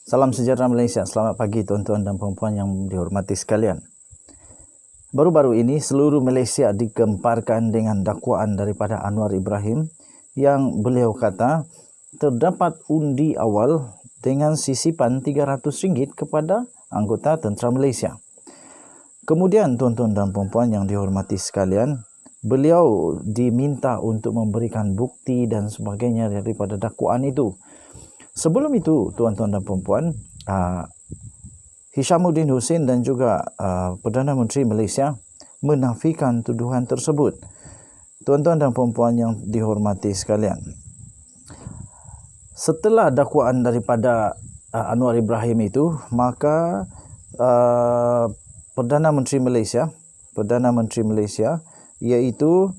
Salam sejahtera Malaysia. Selamat pagi tuan-tuan dan puan-puan yang dihormati sekalian. Baru-baru ini seluruh Malaysia digemparkan dengan dakwaan daripada Anwar Ibrahim yang beliau kata terdapat undi awal dengan sisipan RM300 kepada anggota tentera Malaysia. Kemudian tuan-tuan dan puan-puan yang dihormati sekalian, beliau diminta untuk memberikan bukti dan sebagainya daripada dakwaan itu. Sebelum itu, tuan-tuan dan puan-puan, Hishamuddin Hussein dan juga Perdana Menteri Malaysia menafikan tuduhan tersebut. Tuan-tuan dan puan-puan yang dihormati sekalian, setelah dakwaan daripada Anwar Ibrahim itu, maka Perdana Menteri Malaysia iaitu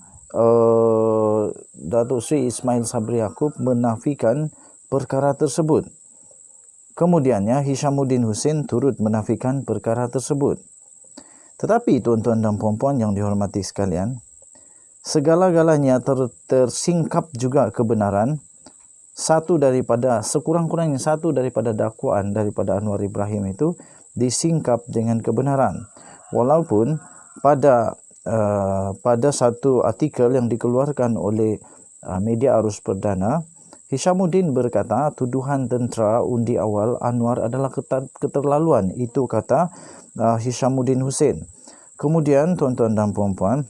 Datuk Seri Ismail Sabri Yaakob menafikan perkara tersebut. Kemudiannya Hishamuddin Hussein turut menafikan perkara tersebut. Tetapi tuan-tuan dan puan-puan yang dihormati sekalian, segala-galanya tersingkap juga kebenaran. Sekurang-kurangnya satu daripada dakwaan daripada Anwar Ibrahim itu disingkap dengan kebenaran. Walaupun pada satu artikel yang dikeluarkan oleh media Arus Perdana, Hishamuddin berkata tuduhan tentera undi awal Anwar adalah keterlaluan. Itu kata Hishamuddin Hussein. Kemudian tuan-tuan dan puan-puan,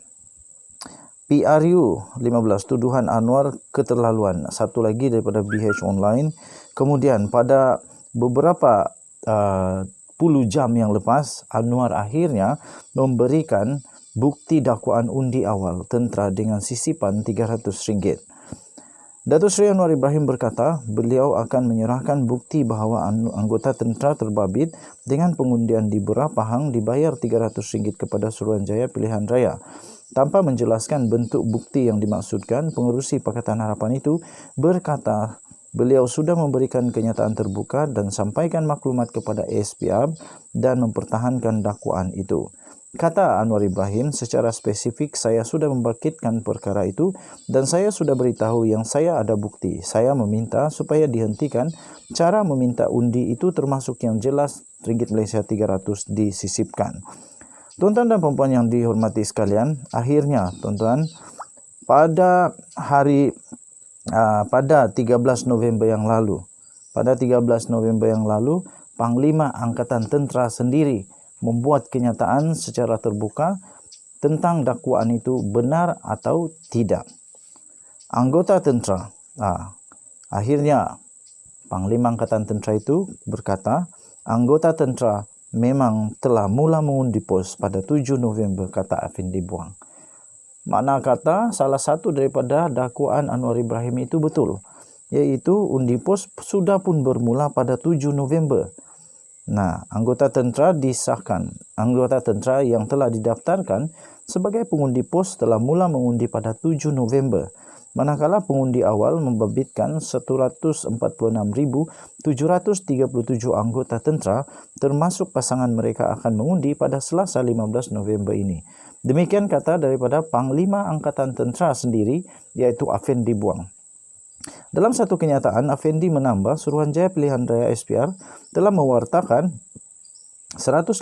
PRU 15 tuduhan Anwar keterlaluan. Satu lagi daripada BH Online. Kemudian pada beberapa puluh jam yang lepas, Anwar akhirnya memberikan bukti dakwaan undi awal tentera dengan sisipan RM300. Datuk Seri Anwar Ibrahim berkata beliau akan menyerahkan bukti bahawa anggota tentera terbabit dengan pengundian di Beberapa Pahang dibayar RM300 kepada Suruhanjaya Pilihan Raya. Tanpa menjelaskan bentuk bukti yang dimaksudkan, pengerusi Pakatan Harapan itu berkata beliau sudah memberikan kenyataan terbuka dan sampaikan maklumat kepada ASPR dan mempertahankan dakwaan itu. Kata Anwar Ibrahim, secara spesifik saya sudah membangkitkan perkara itu dan saya sudah beritahu yang saya ada bukti. Saya meminta supaya dihentikan cara meminta undi itu, termasuk yang jelas ringgit Malaysia 300 disisipkan. Tuan-tuan dan puan-puan yang dihormati sekalian, akhirnya tuan-tuan, pada 13 November yang lalu, Panglima Angkatan Tentera sendiri membuat kenyataan secara terbuka tentang dakwaan itu benar atau tidak. Anggota tentera, akhirnya Panglima Angkatan Tentera itu berkata, anggota tentera memang telah mula mengundi pos pada 7 November, kata Afindi Buang. Makna kata, salah satu daripada dakwaan Anwar Ibrahim itu betul, iaitu undi pos sudah pun bermula pada 7 November. Nah, anggota tentera disahkan. Anggota tentera yang telah didaftarkan sebagai pengundi pos telah mula mengundi pada 7 November. Manakala pengundi awal membabitkan 146,737 anggota tentera, termasuk pasangan mereka akan mengundi pada Selasa 15 November ini. Demikian kata daripada Panglima Angkatan Tentera sendiri, iaitu Afindi Buang. Dalam satu kenyataan, Afendi menambah Suruhanjaya Pilihan Raya SPR telah mewartakan 153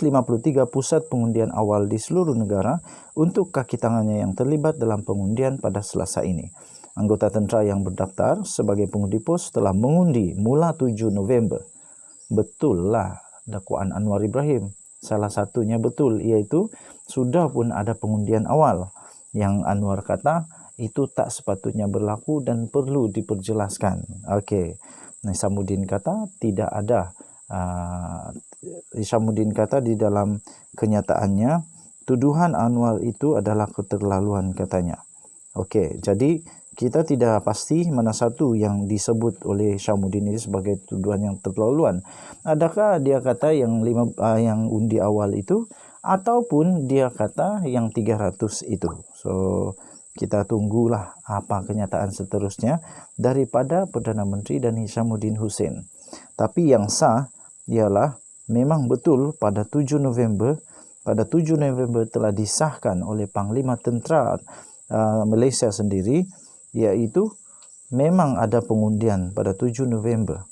pusat pengundian awal di seluruh negara untuk kaki tangannya yang terlibat dalam pengundian pada Selasa ini. Anggota tentera yang berdaftar sebagai pengundi pos telah mengundi mula 7 November. Betullah dakwaan Anwar Ibrahim. Salah satunya betul, iaitu sudah pun ada pengundian awal yang Anwar kata itu tak sepatutnya berlaku dan perlu diperjelaskan. Okey. Hishamuddin kata tidak ada. Hishamuddin kata di dalam kenyataannya tuduhan Anwar itu adalah keterlaluan, katanya. Okey, jadi kita tidak pasti mana satu yang disebut oleh Hishamuddin ini sebagai tuduhan yang keterlaluan. Adakah dia kata yang undi awal itu, ataupun dia kata yang 300 itu. So kita tunggulah apa kenyataan seterusnya daripada Perdana Menteri dan Hishamuddin Hussein. Tapi yang sah ialah memang betul pada 7 November telah disahkan oleh Panglima Tentera Malaysia sendiri, iaitu memang ada pengundian pada 7 November.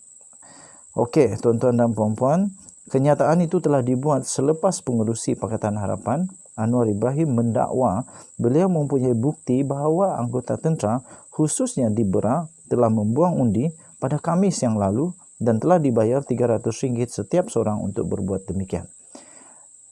Okey, tuan-tuan dan puan-puan, kenyataan itu telah dibuat selepas pengerusi Pakatan Harapan Anwar Ibrahim mendakwa beliau mempunyai bukti bahawa anggota tentera khususnya di Berak telah membuang undi pada Khamis yang lalu dan telah dibayar RM300 setiap seorang untuk berbuat demikian.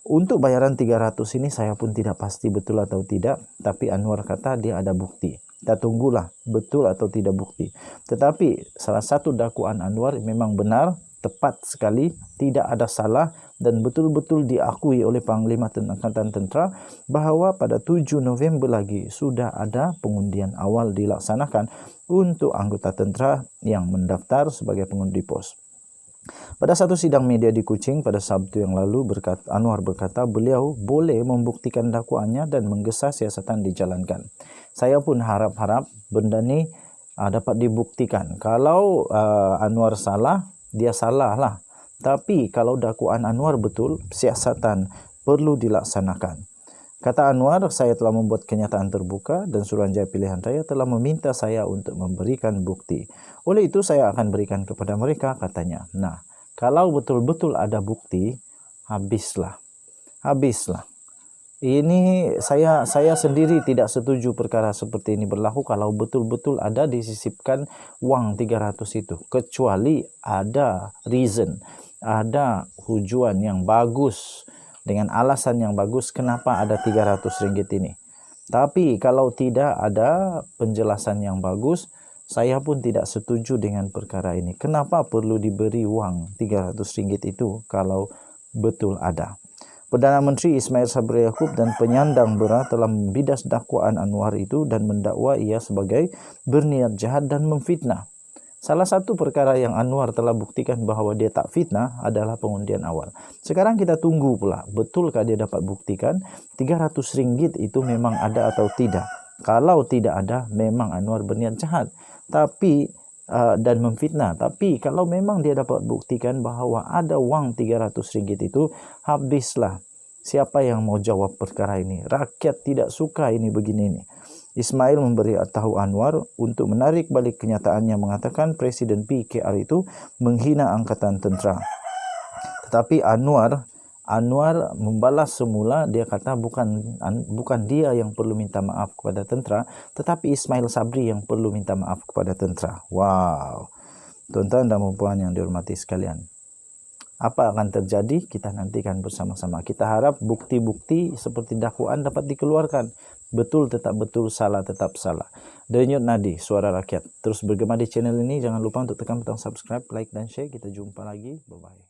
Untuk bayaran 300 ini saya pun tidak pasti betul atau tidak, tapi Anwar kata dia ada bukti. Kita tunggulah betul atau tidak bukti. Tetapi salah satu dakwaan Anwar memang benar, tepat sekali, tidak ada salah dan betul-betul diakui oleh Panglima Angkatan Tentera bahawa pada 7 November lagi sudah ada pengundian awal dilaksanakan untuk anggota tentera yang mendaftar sebagai pengundi pos. Pada satu sidang media di Kuching pada Sabtu yang lalu, Anwar berkata beliau boleh membuktikan dakwaannya dan menggesa siasatan dijalankan. Saya pun harap-harap benda ni dapat dibuktikan. Kalau Anwar salah, dia salah lah. Tapi kalau dakwaan Anwar betul, siasatan perlu dilaksanakan. Kata Anwar, saya telah membuat kenyataan terbuka dan Suruhanjaya Pilihan Raya telah meminta saya untuk memberikan bukti. Oleh itu saya akan berikan kepada mereka, katanya. Nah, kalau betul-betul ada bukti, habislah. Ini saya sendiri tidak setuju perkara seperti ini berlaku kalau betul-betul ada disisipkan wang 300 itu. Kecuali ada reason, ada tujuan yang bagus, dengan alasan yang bagus kenapa ada RM300 ini. Tapi kalau tidak ada penjelasan yang bagus, saya pun tidak setuju dengan perkara ini. Kenapa perlu diberi wang RM300 itu kalau betul ada? Perdana Menteri Ismail Sabri Yaakob dan penyandang Berak telah membidas dakwaan Anwar itu dan mendakwa ia sebagai berniat jahat dan memfitnah. Salah satu perkara yang Anwar telah buktikan bahawa dia tak fitnah adalah pengundian awal. Sekarang kita tunggu pula, betulkah dia dapat buktikan RM300 itu memang ada atau tidak. Kalau tidak ada, memang Anwar berniat jahat dan memfitnah. Tapi kalau memang dia dapat buktikan bahawa ada wang RM300 itu, habislah. Siapa yang mau jawab perkara ini? Rakyat tidak suka ini begini ini. Ismail memberi tahu Anwar untuk menarik balik kenyataannya mengatakan Presiden PKR itu menghina angkatan tentera. Tetapi Anwar membalas semula, dia kata bukan dia yang perlu minta maaf kepada tentera, tetapi Ismail Sabri yang perlu minta maaf kepada tentera. Wow. Tuan-tuan dan puan yang dihormati sekalian. Apa akan terjadi? Kita nantikan bersama-sama. Kita harap bukti-bukti seperti dakwaan dapat dikeluarkan. Betul tetap betul, salah tetap salah. Denyut Nadi, Suara Rakyat. Terus bergema di channel ini. Jangan lupa untuk tekan butang subscribe, like dan share. Kita jumpa lagi. Bye-bye.